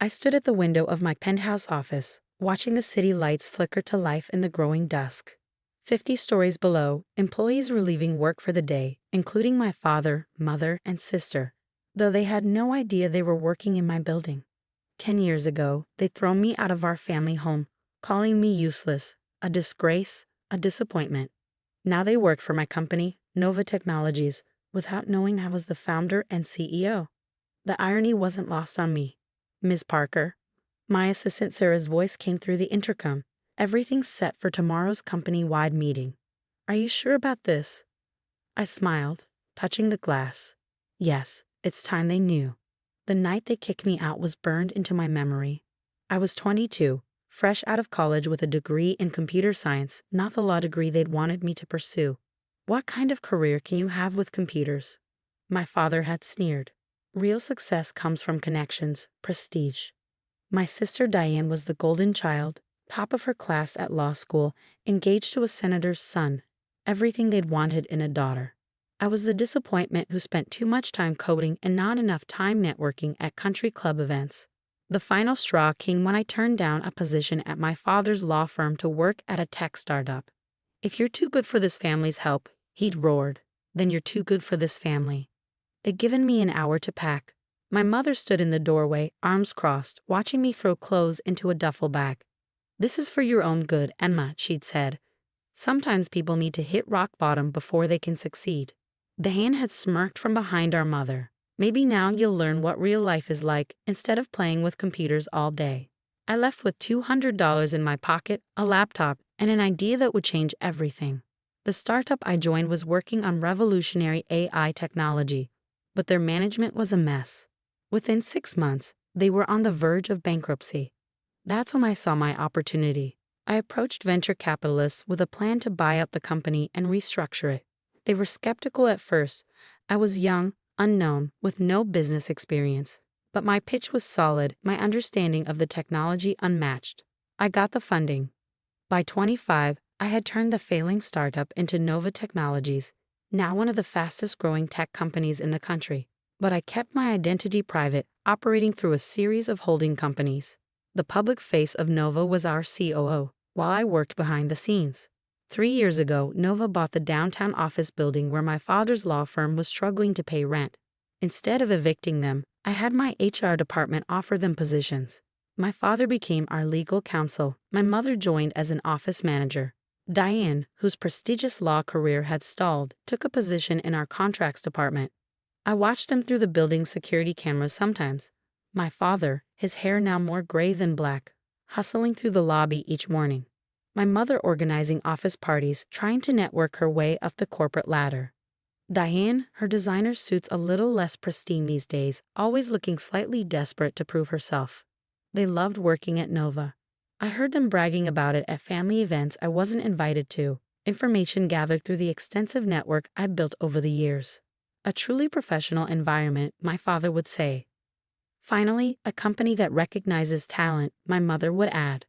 I stood at the window of my penthouse office, watching the city lights flicker to life in the growing dusk. 50 stories below, employees were leaving work for the day, including my father, mother, and sister, though they had no idea they were working in my building. 10 years ago, they'd thrown me out of our family home, calling me useless, a disgrace, a disappointment. Now they worked for my company, Nova Technologies, without knowing I was the founder and CEO. The irony wasn't lost on me. "Ms. Parker." My assistant Sarah's voice came through the intercom. "Everything's set for tomorrow's company-wide meeting. Are you sure about this?" I smiled, touching the glass. Yes, it's time they knew. The night they kicked me out was burned into my memory. I was 22, fresh out of college with a degree in computer science, not the law degree they'd wanted me to pursue. What kind of career can you have with computers? My father had sneered. Real success comes from connections, prestige. My sister Diane was the golden child, top of her class at law school, engaged to a senator's son, everything they'd wanted in a daughter. I was the disappointment who spent too much time coding and not enough time networking at country club events. The final straw came when I turned down a position at my father's law firm to work at a tech startup. "If you're too good for this family's help," he'd roared, "then you're too good for this family." They'd given me an hour to pack. My mother stood in the doorway, arms crossed, watching me throw clothes into a duffel bag. "This is for your own good, Emma," she'd said. "Sometimes people need to hit rock bottom before they can succeed." Diane had smirked from behind our mother. "Maybe now you'll learn what real life is like instead of playing with computers all day." I left with $200 in my pocket, a laptop, and an idea that would change everything. The startup I joined was working on revolutionary AI technology, but their management was a mess. Within 6 months, they were on the verge of bankruptcy. That's when I saw my opportunity. I approached venture capitalists with a plan to buy out the company and restructure it. They were skeptical at first. I was young, unknown, with no business experience. But my pitch was solid, my understanding of the technology unmatched. I got the funding. By 25, I had turned the failing startup into Nova Technologies, now one of the fastest growing tech companies in the country. But I kept my identity private, operating through a series of holding companies. The public face of Nova was our COO, while I worked behind the scenes. 3 years ago, Nova bought the downtown office building where my father's law firm was struggling to pay rent. Instead of evicting them, I had my HR department offer them positions. My father became our legal counsel. My mother joined as an office manager. Diane, whose prestigious law career had stalled, took a position in our contracts department. I watched them through the building's security cameras sometimes. My father, his hair now more gray than black, hustling through the lobby each morning. My mother organizing office parties, trying to network her way up the corporate ladder. Diane, her designer suits a little less pristine these days, always looking slightly desperate to prove herself. They loved working at Nova. I heard them bragging about it at family events I wasn't invited to, information gathered through the extensive network I'd built over the years. A truly professional environment, my father would say. Finally, a company that recognizes talent, my mother would add.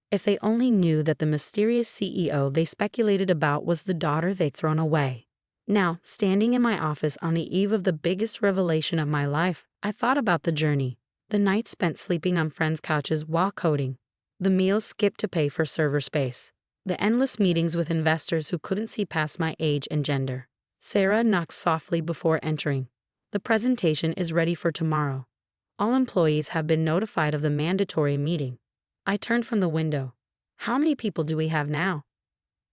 If they only knew that the mysterious CEO they speculated about was the daughter they'd thrown away. Now, standing in my office on the eve of the biggest revelation of my life, I thought about the journey. The nights spent sleeping on friends' couches while coding. The meals skipped to pay for server space. The endless meetings with investors who couldn't see past my age and gender. Sarah knocked softly before entering. "The presentation is ready for tomorrow. All employees have been notified of the mandatory meeting." I turned from the window. "How many people do we have now?"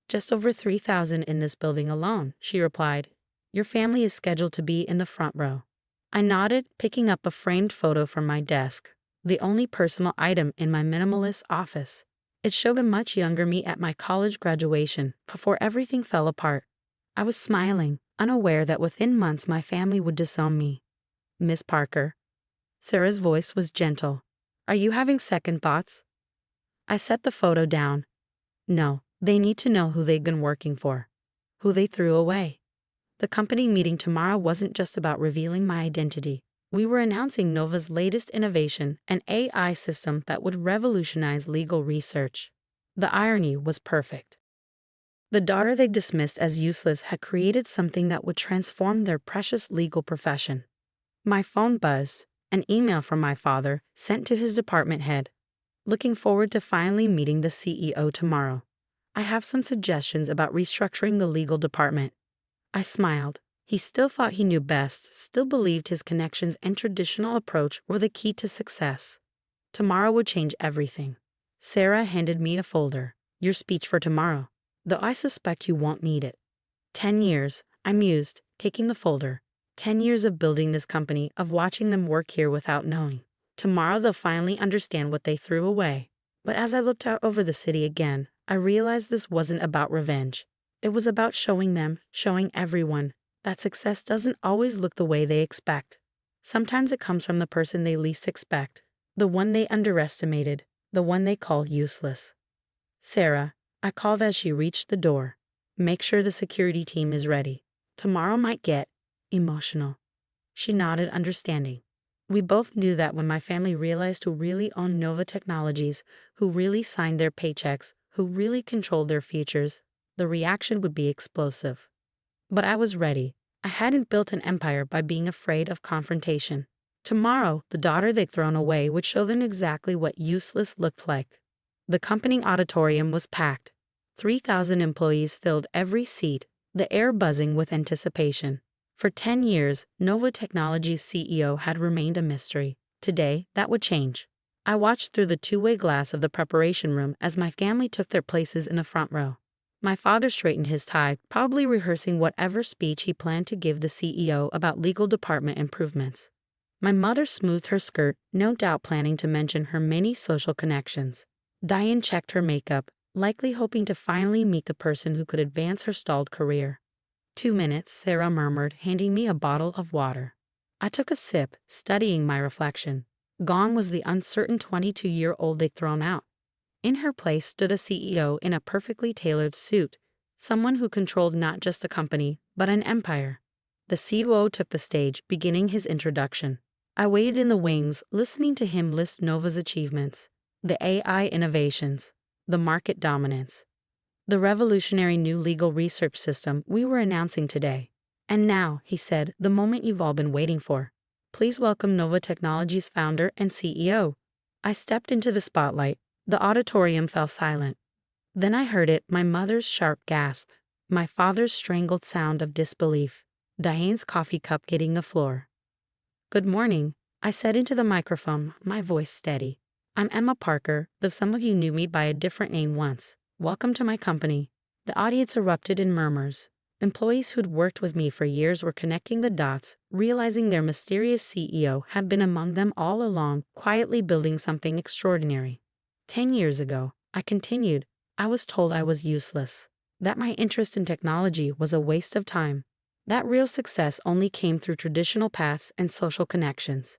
"Just over 3,000 in this building alone," she replied. "Your family is scheduled to be in the front row." I nodded, picking up a framed photo from my desk, the only personal item in my minimalist office. It showed a much younger me at my college graduation, before everything fell apart. I was smiling, unaware that within months my family would disown me. "Miss Parker." Sarah's voice was gentle. "Are you having second thoughts?" I set the photo down. No, they need to know who they'd been working for, who they threw away. The company meeting tomorrow wasn't just about revealing my identity. We were announcing Nova's latest innovation, an AI system that would revolutionize legal research. The irony was perfect. The daughter they dismissed as useless had created something that would transform their precious legal profession. My phone buzzed. An email from my father, sent to his department head. Looking forward to finally meeting the CEO tomorrow. I have some suggestions about restructuring the legal department. I smiled. He still thought he knew best, still believed his connections and traditional approach were the key to success. Tomorrow would change everything. Sarah handed me a folder. Your speech for tomorrow. Though I suspect you won't need it. 10 years, I mused, taking the folder. 10 years of building this company, of watching them work here without knowing. Tomorrow they'll finally understand what they threw away. But as I looked out over the city again, I realized this wasn't about revenge. It was about showing them, showing everyone, that success doesn't always look the way they expect. Sometimes it comes from the person they least expect, the one they underestimated, the one they call useless. Sarah, I called as she reached the door. Make sure the security team is ready. Tomorrow might get emotional. She nodded, understanding. We both knew that when my family realized who really owned Nova Technologies, who really signed their paychecks, who really controlled their futures, the reaction would be explosive. But I was ready. I hadn't built an empire by being afraid of confrontation. Tomorrow, the daughter they'd thrown away would show them exactly what useless looked like. The company auditorium was packed. 3,000 employees filled every seat, the air buzzing with anticipation. For 10 years, Nova Technologies' CEO had remained a mystery. Today, that would change. I watched through the two-way glass of the preparation room as my family took their places in the front row. My father straightened his tie, probably rehearsing whatever speech he planned to give the CEO about legal department improvements. My mother smoothed her skirt, no doubt planning to mention her many social connections. Diane checked her makeup, likely hoping to finally meet the person who could advance her stalled career. 2 minutes, Sarah murmured, handing me a bottle of water. I took a sip, studying my reflection. Gone was the uncertain 22-year-old they'd thrown out. In her place stood a CEO in a perfectly tailored suit, someone who controlled not just a company, but an empire. The COO took the stage, beginning his introduction. I waited in the wings, listening to him list Nova's achievements, the AI innovations, the market dominance, the revolutionary new legal research system we were announcing today. And now, he said, the moment you've all been waiting for. Please welcome Nova Technologies' founder and CEO. I stepped into the spotlight. The auditorium fell silent. Then I heard it, my mother's sharp gasp, my father's strangled sound of disbelief, Diane's coffee cup hitting the floor. Good morning, I said into the microphone, my voice steady. I'm Emma Parker, though some of you knew me by a different name once. Welcome to my company. The audience erupted in murmurs. Employees who'd worked with me for years were connecting the dots, realizing their mysterious CEO had been among them all along, quietly building something extraordinary. 10 years ago, I continued, I was told I was useless, that my interest in technology was a waste of time, that real success only came through traditional paths and social connections.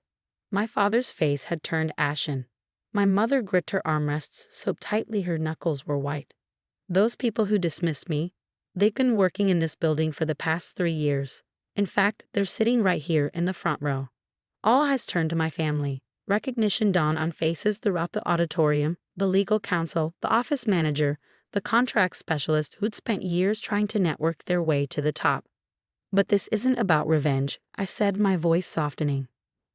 My father's face had turned ashen. My mother gripped her armrests so tightly her knuckles were white. Those people who dismissed me, they've been working in this building for the past 3 years. In fact, they're sitting right here in the front row. All eyes turned to my family. Recognition dawned on faces throughout the auditorium, the legal counsel, the office manager, the contract specialist who'd spent years trying to network their way to the top. But this isn't about revenge, I said, my voice softening.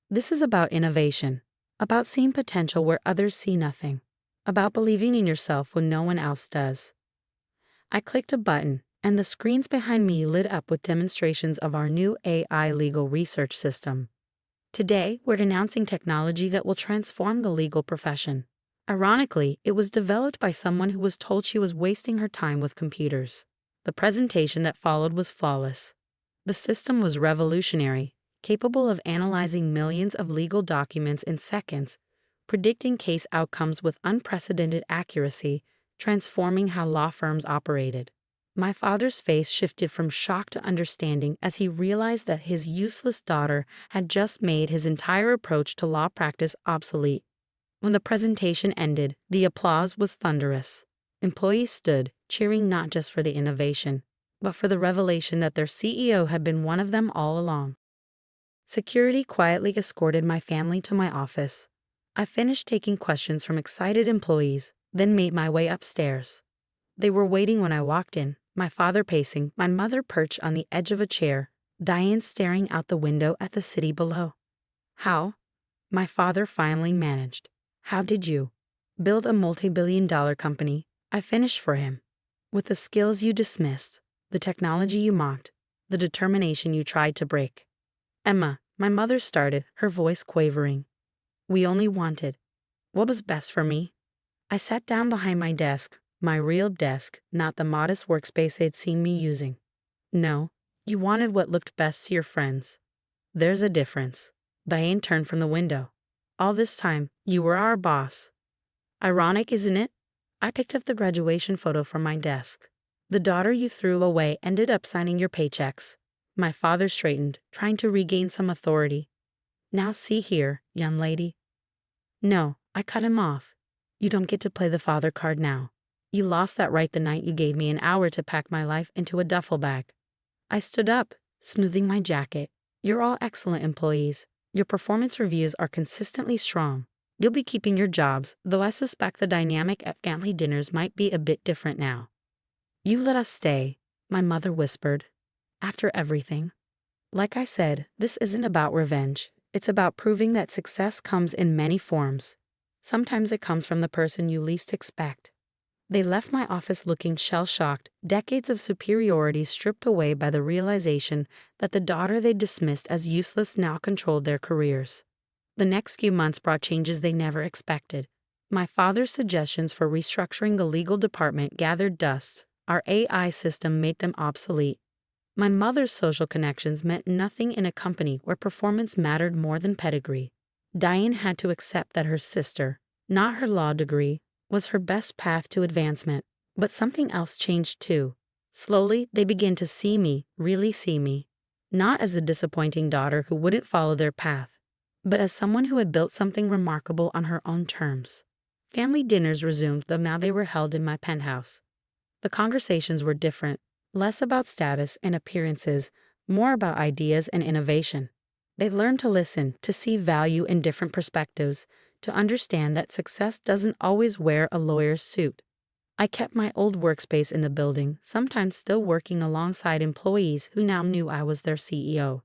This is about innovation, about seeing potential where others see nothing, about believing in yourself when no one else does. I clicked a button, and the screens behind me lit up with demonstrations of our new AI legal research system. Today, we're announcing technology that will transform the legal profession. Ironically, it was developed by someone who was told she was wasting her time with computers. The presentation that followed was flawless. The system was revolutionary, capable of analyzing millions of legal documents in seconds, predicting case outcomes with unprecedented accuracy, transforming how law firms operated. My father's face shifted from shock to understanding as he realized that his useless daughter had just made his entire approach to law practice obsolete. When the presentation ended, the applause was thunderous. Employees stood, cheering not just for the innovation, but for the revelation that their CEO had been one of them all along. Security quietly escorted my family to my office. I finished taking questions from excited employees, then made my way upstairs. They were waiting when I walked in, my father pacing, my mother perched on the edge of a chair, Diane staring out the window at the city below. How? My father finally managed. How did you build a multi-billion-dollar company? I finished for him. With the skills you dismissed, the technology you mocked, the determination you tried to break. Emma, my mother started, her voice quavering. We only wanted what was best for me. I sat down behind my desk, my real desk, not the modest workspace they'd seen me using. No, you wanted what looked best to your friends. There's a difference. Diane turned from the window. All this time, you were our boss. Ironic, isn't it? I picked up the graduation photo from my desk. The daughter you threw away ended up signing your paychecks. My father straightened, trying to regain some authority. Now see here, young lady. No, I cut him off. You don't get to play the father card now. You lost that right the night you gave me an hour to pack my life into a duffel bag. I stood up, smoothing my jacket. You're all excellent employees. Your performance reviews are consistently strong. You'll be keeping your jobs, though I suspect the dynamic at family dinners might be a bit different now. You let us stay, my mother whispered. After everything. Like I said, this isn't about revenge. It's about proving that success comes in many forms. Sometimes it comes from the person you least expect. They left my office looking shell-shocked, decades of superiority stripped away by the realization that the daughter they dismissed as useless now controlled their careers. The next few months brought changes they never expected. My father's suggestions for restructuring the legal department gathered dust. Our AI system made them obsolete. My mother's social connections meant nothing in a company where performance mattered more than pedigree. Diane had to accept that her sister, not her law degree, was her best path to advancement. But something else changed too. Slowly, they began to see me, really see me. Not as the disappointing daughter who wouldn't follow their path, but as someone who had built something remarkable on her own terms. Family dinners resumed, though now they were held in my penthouse. The conversations were different, less about status and appearances, more about ideas and innovation. They learned to listen, to see value in different perspectives, to understand that success doesn't always wear a lawyer's suit. I kept my old workspace in the building, sometimes still working alongside employees who now knew I was their CEO.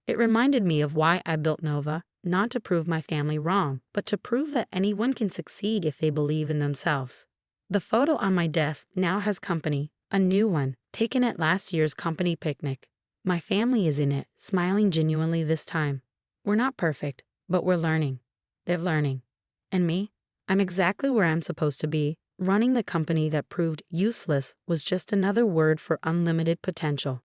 It reminded me of why I built Nova, not to prove my family wrong, but to prove that anyone can succeed if they believe in themselves. The photo on my desk now has company, a new one, taken at last year's company picnic. My family is in it, smiling genuinely this time. We're not perfect, but we're learning. They're learning. And me? I'm exactly where I'm supposed to be. Running the company that proved useless was just another word for unlimited potential.